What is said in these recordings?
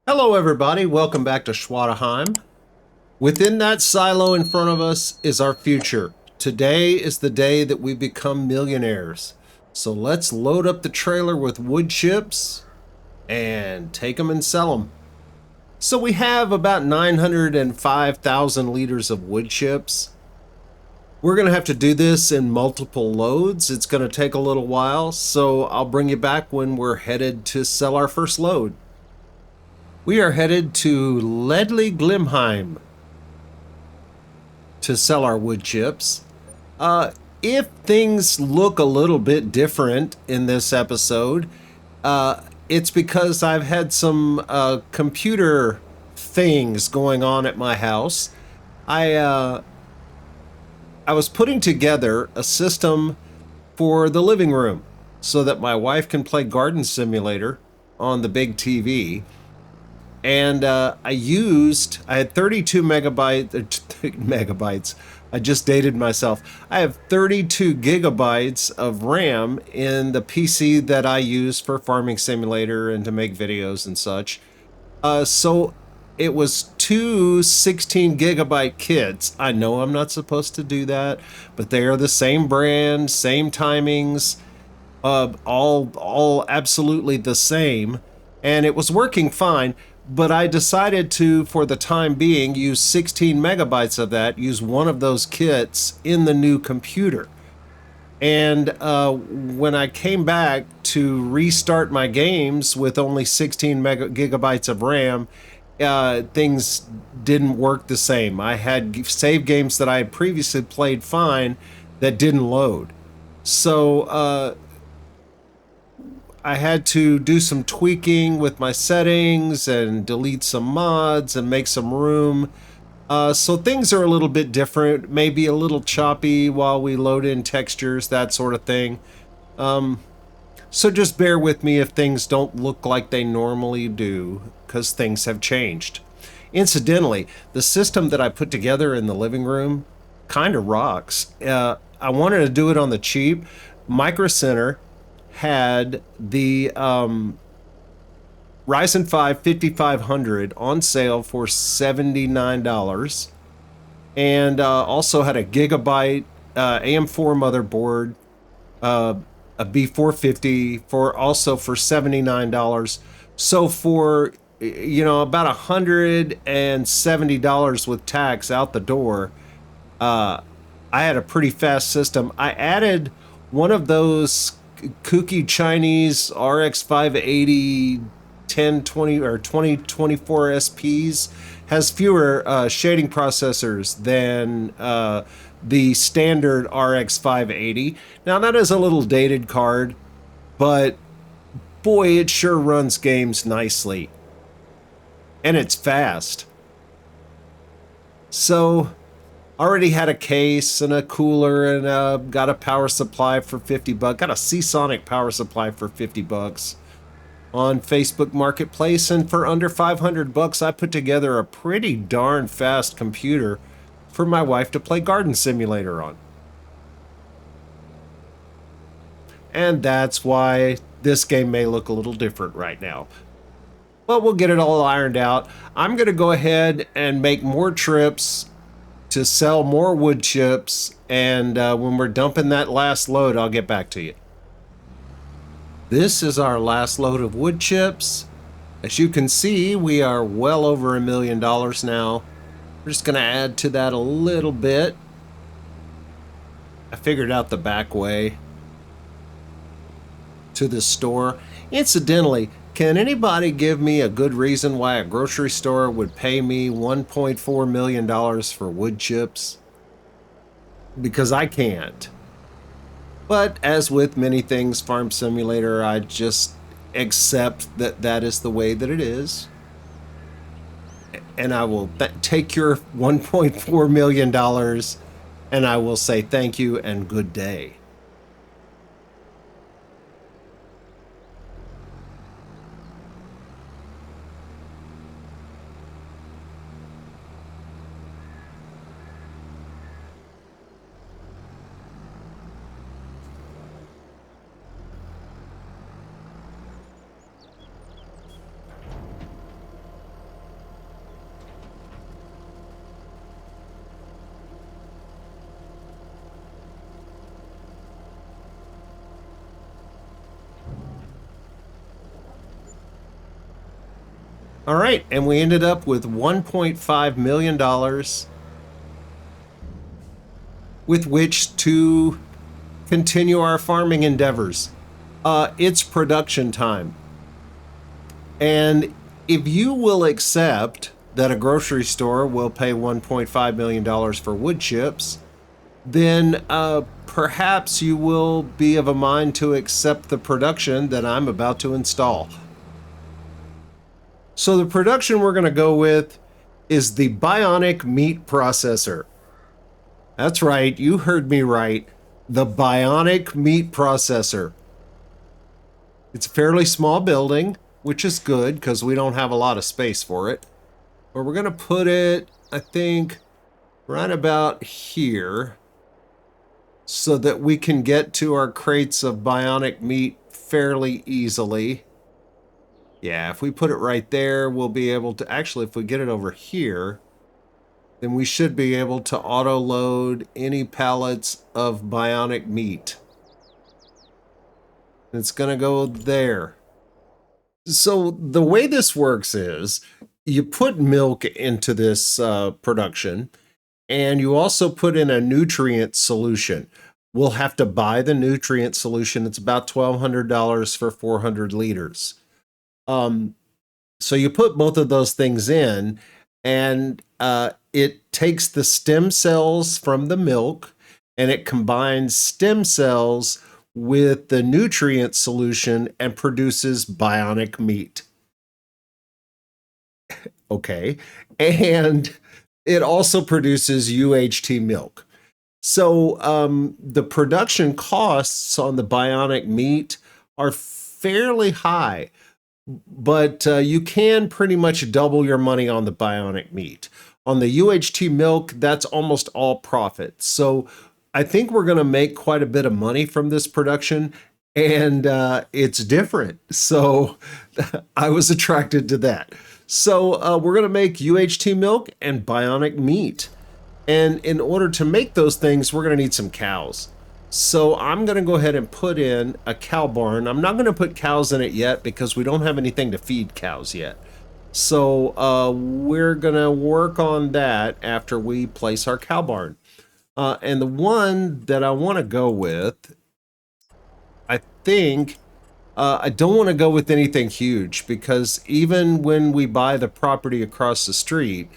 Hello, everybody. Welcome back to Schwaadeheim. Within that silo in front of us is our future. Today is the day that we become millionaires. So let's load up the trailer with wood chips and take them and sell them. So we have about 905,000 liters of wood chips. We're going to have to do this in multiple loads. It's going to take a little while, so I'll bring you back when we're headed to sell our first load. We are headed to Ledley Glimheim to sell our wood chips. If things look a little bit different in this episode, it's because I've had some computer things going on at my house. I was putting together a system for the living room so that my wife can play Garden Simulator on the big TV. And I had 32 megabytes. I just dated myself. I have 32 gigabytes of RAM in the PC that I use for Farming Simulator and to make videos and such. So it was two 16 gigabyte kits. I know I'm not supposed to do that, but they are the same brand, same timings, all absolutely the same. And it was working fine. But I decided to, for the time being, use 16 megabytes of that, use one of those kits in the new computer. And when I came back to restart my games with only 16 gigabytes of RAM, things didn't work the same. I had save games that I had previously played fine that didn't load. So I had to do some tweaking with my settings and delete some mods and make some room. So things are a little bit different, maybe a little choppy while we load in textures, that sort of thing. So just bear with me if things don't look like they normally do, because things have changed. Incidentally, the system that I put together in the living room kind of rocks. I wanted to do it on the cheap. Micro Center had the Ryzen 5 5500 on sale for $79, and also had a gigabyte AM4 motherboard, a B450 for $79. So for about $170 with tax out the door, I had a pretty fast system. I added one of those kooky Chinese RX 580 1020 or 2024 SPs, has fewer shading processors than the standard RX 580. Now that is a little dated card, but boy, it sure runs games nicely. And it's fast. So already had a case and a cooler and got a power supply for $50. Got a Seasonic power supply for $50 on Facebook Marketplace, and for under $500, I put together a pretty darn fast computer for my wife to play Garden Simulator on. And that's why this game may look a little different right now. But we'll get it all ironed out. I'm going to go ahead and make more trips to sell more wood chips, and when we're dumping that last load, I'll get back to you. This is our last load of wood chips. As you can see, we are well over $1 million now. We're just going to add to that a little bit. I figured out the back way to the store. Incidentally, can anybody give me a good reason why a grocery store would pay me $1.4 million for wood chips? Because I can't. But as with many things Farm Simulator, I just accept that that is the way that it is. And I will take your $1.4 million and I will say thank you and good day. All right, and we ended up with $1.5 million with which to continue our farming endeavors. It's production time. And if you will accept that a grocery store will pay $1.5 million for wood chips, then perhaps you will be of a mind to accept the production that I'm about to install. So the production we're going to go with is the Bionic Meat Processor. That's right, you heard me right. The Bionic Meat Processor. It's a fairly small building, which is good because we don't have a lot of space for it. But we're going to put it, I think, right about here so that we can get to our crates of bionic meat fairly easily. Yeah, if we put it right there, we'll be able to, actually, if we get it over here, then we should be able to auto load any pallets of bionic meat. It's going to go there. So the way this works is you put milk into this production, and you also put in a nutrient solution. We'll have to buy the nutrient solution. It's about $1,200 for 400 liters. So you put both of those things in, and it takes the stem cells from the milk and it combines stem cells with the nutrient solution and produces bionic meat. Okay. And it also produces UHT milk. So the production costs on the bionic meat are fairly high, but you can pretty much double your money on the bionic meat. On the UHT milk, that's almost all profit. So I think we're going to make quite a bit of money from this production, and it's different. So I was attracted to that. So we're going to make UHT milk and bionic meat. And in order to make those things, we're going to need some cows. So I'm going to go ahead and put in a cow barn. I'm not going to put cows in it yet because we don't have anything to feed cows yet. So we're going to work on that after we place our cow barn. And the one that I want to go with, I think, I don't want to go with anything huge because even when we buy the property across the street,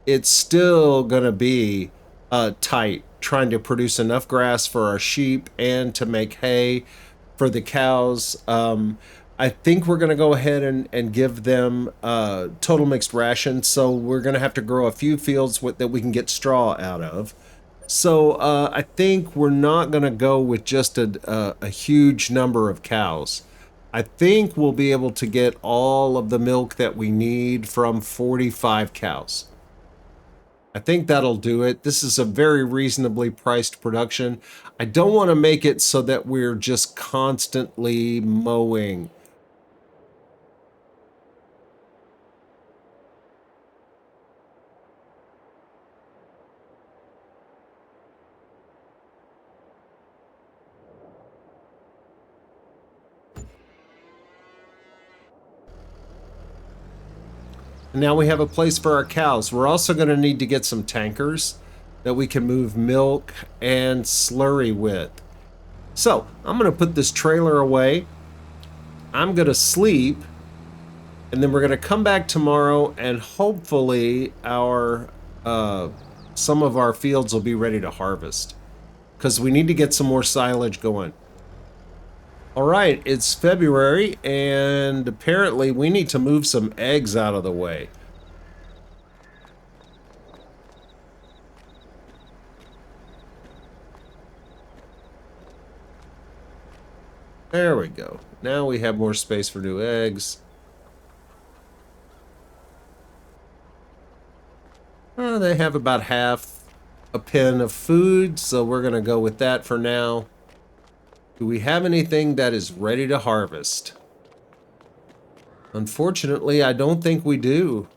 it's still going to be tight trying to produce enough grass for our sheep and to make hay for the cows. I think we're going to go ahead and give them total mixed ration. So we're going to have to grow a few fields that we can get straw out of. So I think we're not going to go with just a huge number of cows. I think we'll be able to get all of the milk that we need from 45 cows. I think that'll do it. This is a very reasonably priced production. I don't want to make it so that we're just constantly mowing. Now we have a place for our cows. We're also going to need to get some tankers that we can move milk and slurry with. So I'm going to put this trailer away. I'm going to sleep, and then we're going to come back tomorrow, and hopefully our some of our fields will be ready to harvest because we need to get some more silage going. All right, it's February, and apparently we need to move some eggs out of the way. There we go. Now we have more space for new eggs. They have about half a pen of food, so we're going to go with that for now. Do we have anything that is ready to harvest? Unfortunately, I don't think we do.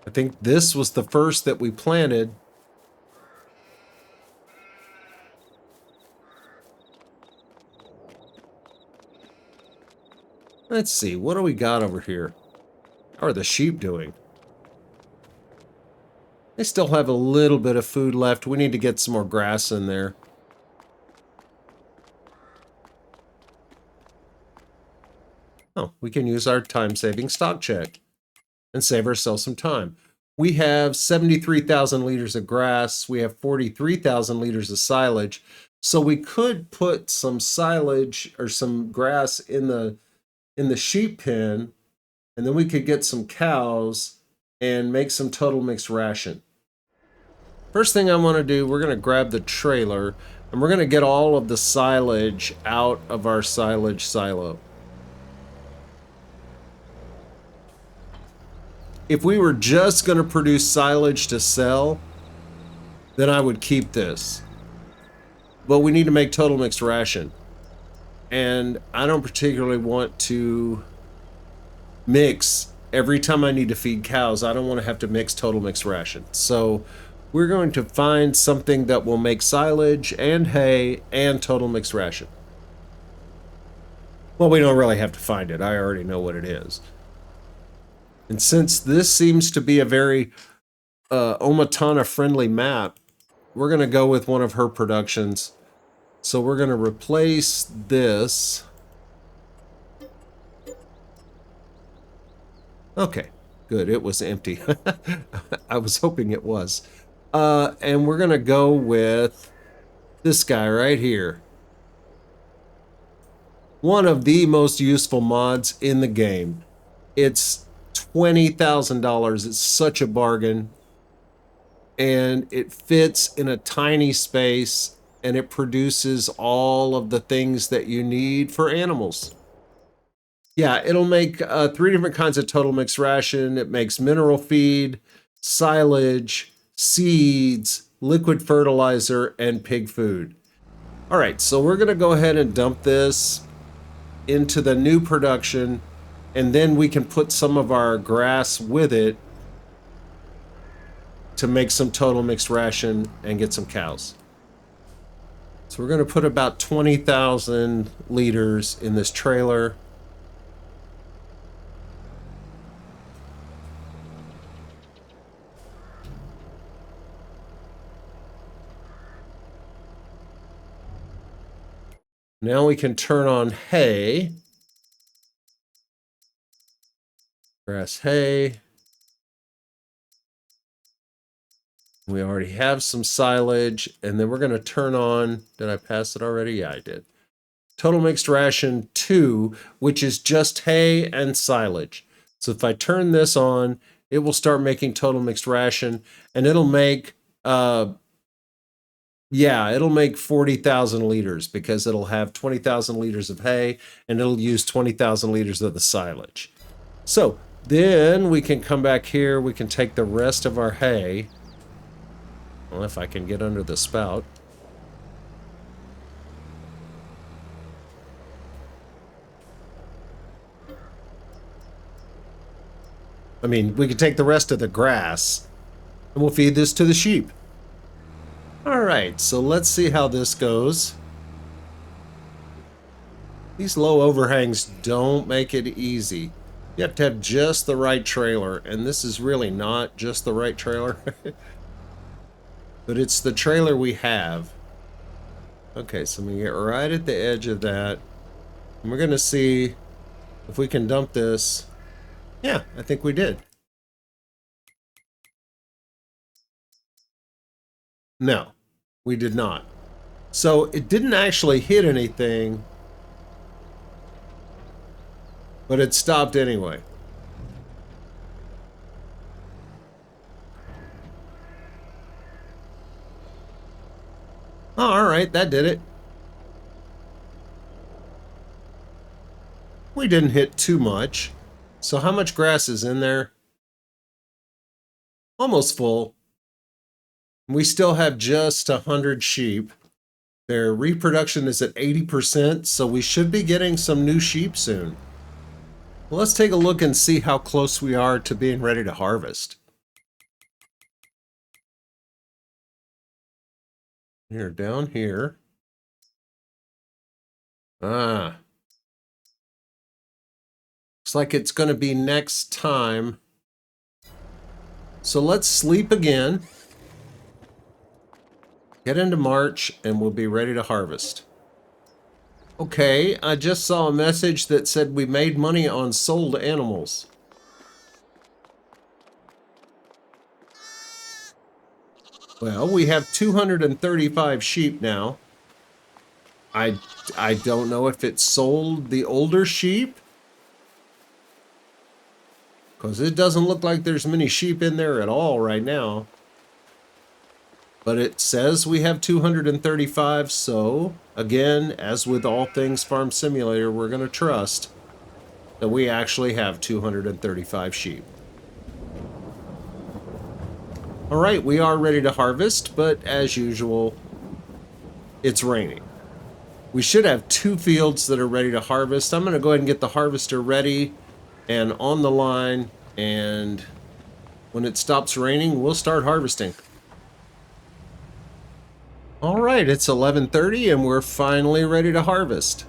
I think this was the first that we planted. Let's see, what do we got over here? How are the sheep doing? They still have a little bit of food left. We need to get some more grass in there. Oh, we can use our time-saving stock check and save ourselves some time. We have 73,000 liters of grass. We have 43,000 liters of silage. So we could put some silage or some grass in the sheep pen, and then we could get some cows and make some total mixed ration. First thing I want to do, we're going to grab the trailer and we're going to get all of the silage out of our silage silo. If we were just going to produce silage to sell, then I would keep this. But we need to make total mixed ration. And I don't particularly want to mix every time I need to feed cows. I don't want to have to mix total mixed ration. So we're going to find something that will make silage and hay and total mixed ration. Well, we don't really have to find it. I already know what it is. And since this seems to be a very Omatana friendly map, we're going to go with one of her productions. So we're going to replace this. Okay, good. It was empty. I was hoping it was. And we're going to go with this guy right here. One of the most useful mods in the game. It's $20,000. It's such a bargain. And it fits in a tiny space, and it produces all of the things that you need for animals. Yeah, it'll make 3 different kinds of total mixed ration. It makes mineral feed, silage, seeds, liquid fertilizer, and pig food. All right, so we're going to go ahead and dump this into the new production, and then we can put some of our grass with it to make some total mixed ration and get some cows. So we're going to put about 20,000 liters in this trailer. Now we can turn on hay. Grass hay. We already have some silage, and then we're going to turn on, did I pass it already? Yeah, I did. Total mixed ration 2, which is just hay and silage. So if I turn this on, it will start making total mixed ration, and it'll make, it'll make 40,000 liters because it'll have 20,000 liters of hay, and it'll use 20,000 liters of the silage. So then we can come back here, we can take the rest of our hay. Well, if I can get under the spout. I mean, we could take the rest of the grass and we'll feed this to the sheep. All right, so let's see how this goes. These low overhangs don't make it easy. You have to have just the right trailer, and this is really not just the right trailer. But it's the trailer we have. Okay, so I'm going to get right at the edge of that. And we're going to see if we can dump this. Yeah, I think we did. No, we did not. So it didn't actually hit anything, but it stopped anyway. Oh, all right, that did it. We didn't hit too much. So how much grass is in there? Almost full. We still have just 100 sheep. Their reproduction is at 80%, so we should be getting some new sheep soon. Well, let's take a look and see how close we are to being ready to harvest. Here, down here. Ah. Looks like it's going to be next time. So let's sleep again. Get into March and we'll be ready to harvest. Okay, I just saw a message that said we made money on sold animals. Well, we have 235 sheep now. I don't know if it sold the older sheep, because it doesn't look like there's many sheep in there at all right now. But it says we have 235, so again, as with all things Farm Simulator, we're going to trust that we actually have 235 sheep. All right, we are ready to harvest, but as usual, it's raining. We should have 2 fields that are ready to harvest. I'm going to go ahead and get the harvester ready and on the line, and when it stops raining, we'll start harvesting. All right, it's 11:30 and we're finally ready to harvest.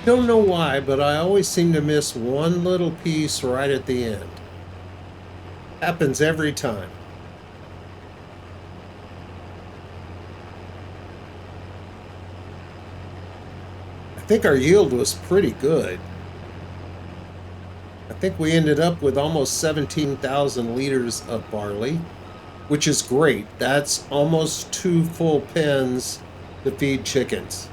Don't know why, but I always seem to miss one little piece right at the end. Happens every time. I think our yield was pretty good. I think we ended up with almost 17,000 liters of barley, which is great. That's almost 2 full pens to feed chickens.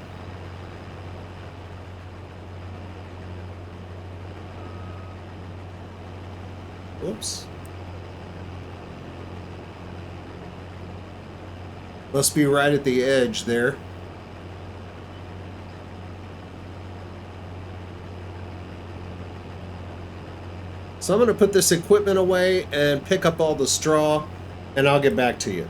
Oops. Must be right at the edge there. So I'm going to put this equipment away and pick up all the straw, and I'll get back to you.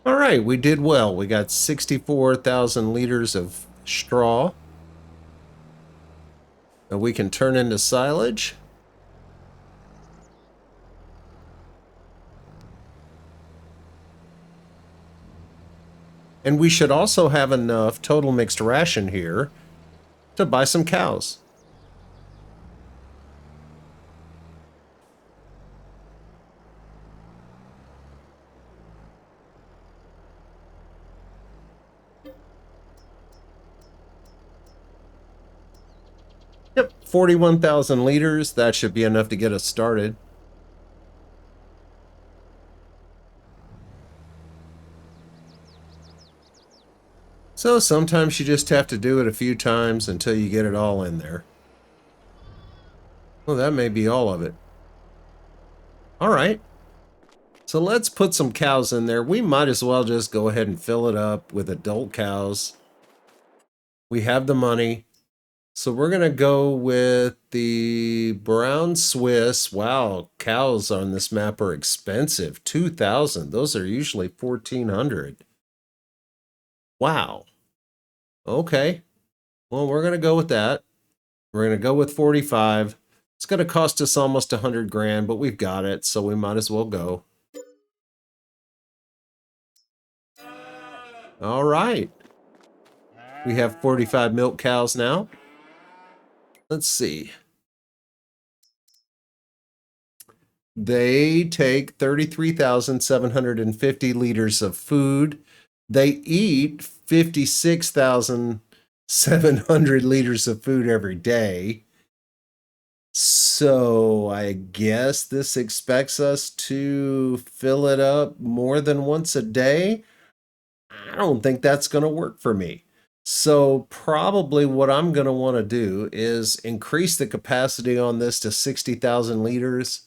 All right, we did well. We got 64,000 liters of straw that we can turn into silage. And we should also have enough total mixed ration here to buy some cows. 41,000 liters. That should be enough to get us started. So sometimes you just have to do it a few times until you get it all in there. Well, that may be all of it. All right. So let's put some cows in there. We might as well just go ahead and fill it up with adult cows. We have the money. So we're going to go with the brown Swiss. Wow, cows on this map are expensive. 2,000. Those are usually 1,400. Wow. Okay. Well, we're going to go with that. We're going to go with 45. It's going to cost us almost 100 grand, but we've got it, so we might as well go. All right. We have 45 milk cows now. Let's see. They take 33,750 liters of food. They eat 56,700 liters of food every day. So I guess this expects us to fill it up more than once a day. I don't think that's going to work for me. So probably what I'm going to want to do is increase the capacity on this to 60,000 liters.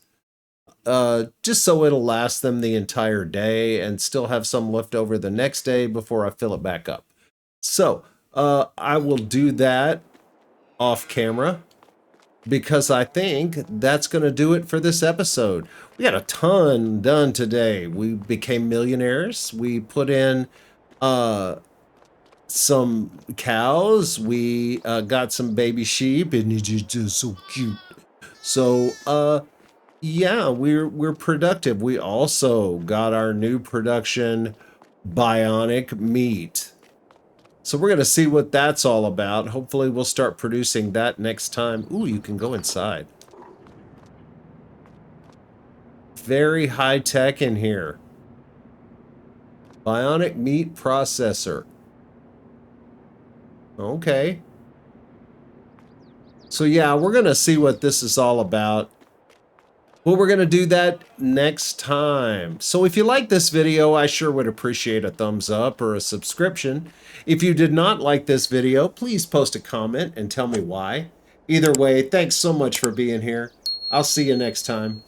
Just so it'll last them the entire day and still have some left over the next day before I fill it back up. So I will do that off camera, because I think that's going to do it for this episode. We got a ton done today. We became millionaires. We put in some cows. We got some baby sheep, and it's just so cute. So yeah, we're productive. We also got our new production, Bionic Meat. So we're going to see what that's all about. Hopefully we'll start producing that next time. Ooh, you can go inside. Very high tech in here. Bionic Meat Processor. Okay. So yeah, we're going to see what this is all about. Well, we're going to do that next time. So if you like this video, I sure would appreciate a thumbs up or a subscription. If you did not like this video, please post a comment and tell me why. Either way, thanks so much for being here. I'll see you next time.